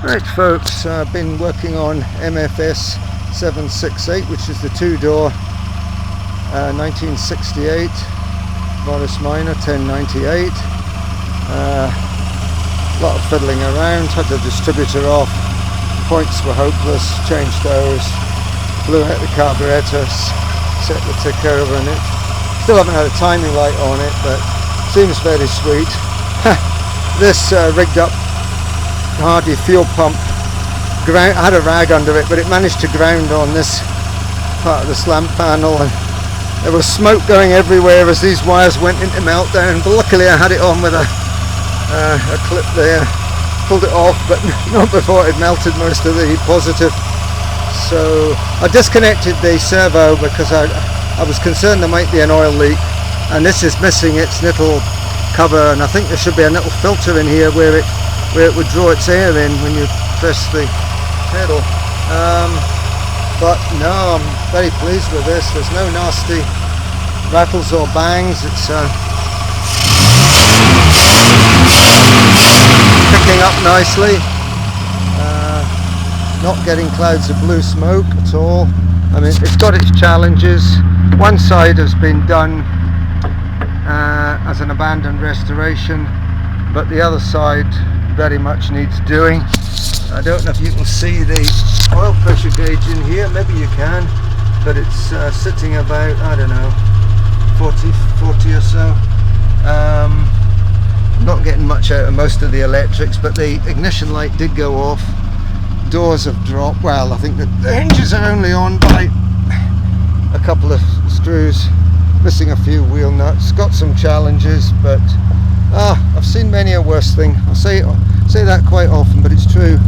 Right folks, I've been working on MFS 768, which is the two-door 1968 Morris Minor 1098. A lot of fiddling around, had the distributor off, points were hopeless, changed those, blew out the carburetor, set the ticker over in it. Still haven't had a timing light on it, but seems very sweet. This rigged up Hardy fuel pump had a rag under it, but it managed to ground on this part of the slant panel, and there was smoke going everywhere as these wires went into meltdown. But luckily I had it on with a clip there, pulled it off, but not before it melted most of the positive. So I disconnected the servo because I was concerned there might be an oil leak, and this is missing its little cover, and I think there should be a little filter in here where it would draw its air in when you press the pedal. But no, I'm very pleased with this. There's no nasty rattles or bangs. It's picking up nicely, not getting clouds of blue smoke at all. I mean, it's got its challenges. One side has been done as an abandoned restoration, but the other side very much needs doing. I don't know if you can see the oil pressure gauge in here, maybe you can, but it's sitting about, I don't know, 40 or so. I'm not getting much out of most of the electrics, but the ignition light did go off. Doors have dropped. Well, I think that the hinges are only on by a couple of screws, missing a few wheel nuts. Got some challenges, but I've seen many a worse thing. I say that quite often, but it's true.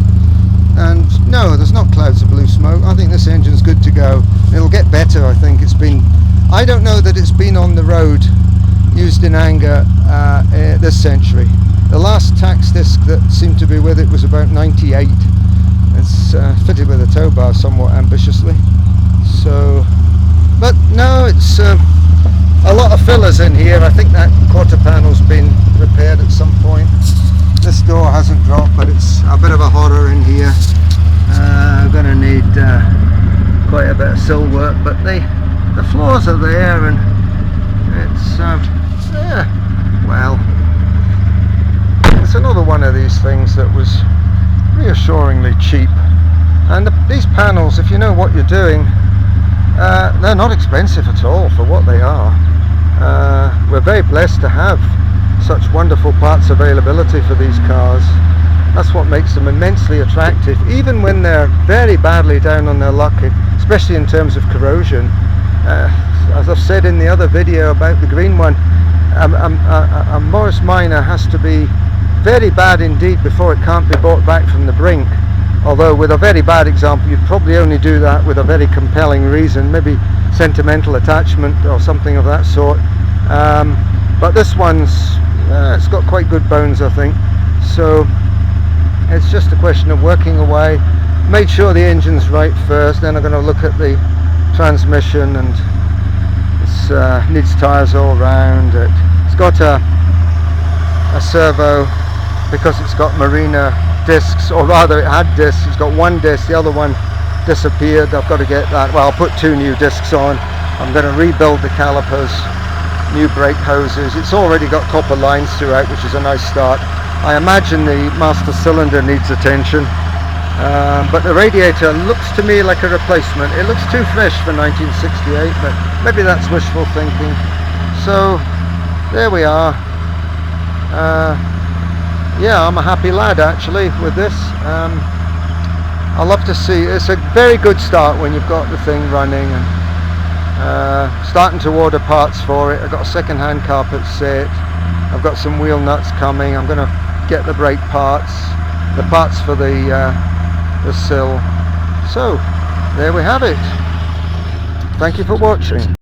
And no, there's not clouds of blue smoke. I think this engine's good to go. It'll get better. I think it's been, I don't know that it's been on the road used in anger this century. The last tax disc that seemed to be with it was about 98. It's fitted with a tow bar somewhat ambitiously. So, but no, it's a lot of fillers in here. I think that quarter panel's been repaired at some point. This door hasn't dropped, but it's a bit of a horror in here. I'm going to need quite a bit of sill work, but the floors are there, and it's well, it's another one of these things that was reassuringly cheap. And these panels, if you know what you're doing, they're not expensive at all for what they are. We're very blessed to have such wonderful parts availability for these cars. That's what makes them immensely attractive, even when they're very badly down on their luck, especially in terms of corrosion. As I've said in the other video about the green one, a Morris Minor has to be very bad indeed before it can't be bought back from the brink. Although with a very bad example, you'd probably only do that with a very compelling reason, maybe sentimental attachment or something of that sort. But this one's, it's got quite good bones, I think. So it's just a question of working away. Made sure the engine's right first, then I'm going to look at the transmission, and it needs tyres all round. It's got a servo because it's got Marina discs, or rather it had discs. It's got one disc, the other one disappeared. I've got to get that. Well, I'll put two new discs on. I'm going to rebuild the calipers, new brake hoses. It's already got copper lines throughout, which is a nice start. I imagine the master cylinder needs attention, but the radiator looks to me like a replacement. It looks too fresh for 1968, but maybe that's wishful thinking. So there we are. Yeah, I'm a happy lad actually with this. I love to see, it's a very good start when you've got the thing running, and starting to order parts for it. I've got a second-hand carpet set, I've got some wheel nuts coming, I'm going to get the brake parts, the parts for the sill. So there we have it. Thank you for watching.